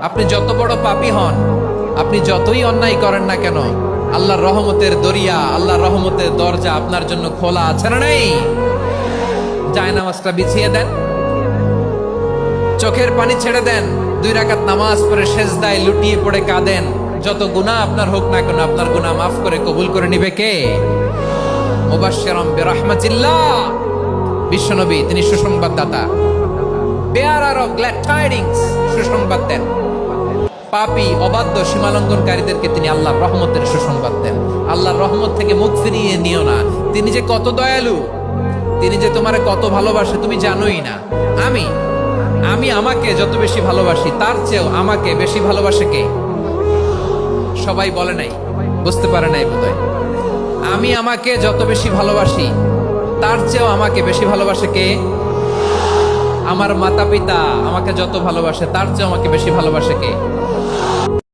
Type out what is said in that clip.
আপনি যত বড় পাপী হন, আপনি যতই অন্যায় করেন না কেন, আল্লাহর রহমতের দরিয়া, আল্লাহর রহমতের দরজা আপনার জন্য খোলা আছে না নেই? জায়নামাজটা বিছিয়ে দেন, চোখের পানি ছেড়ে দেন, 2 রাকাত নামাজ পড়ে সেজদায় লুটিয়ে পড়ে কাঁদেন। যত গুনাহ আপনার হোক না কেন, আপনার গুনাহ মাফ করে কবুল করে নিবে কে? মুবাশশিরাম বিরহমাতিল্লাহ, বিশ্বনবী তিনি সুসংবাদদাতা, বেয়ারার অফ গ্ল্যাড টাইডিংস, সুসংবাদ দেন। পাপী অবাধ্য সীমালঙ্ঘনকারীদেরকে তিনি আল্লাহর রহমতের সুসংবাদ দেন। আল্লাহর রহমত থেকে মুখ ফিরিয়ে নিও না। তিনি যে কত দয়ালু, তিনি যে তোমারে কত ভালোবাসে তুমি জানোই না। আমি আমাকে যত বেশি ভালোবাসি তার চেয়েও আমাকে বেশি ভালোবাসে কে? সবাই বলে নাই, বুঝতে পারে নাই বোধহয়। আমি আমাকে যত বেশি ভালোবাসি তার চেয়েও আমাকে বেশি ভালোবাসে কে? আমার মাতা পিতা আমাকে যত ভালোবাসে তার চেয়েও আমাকে বেশি ভালোবাসে কে?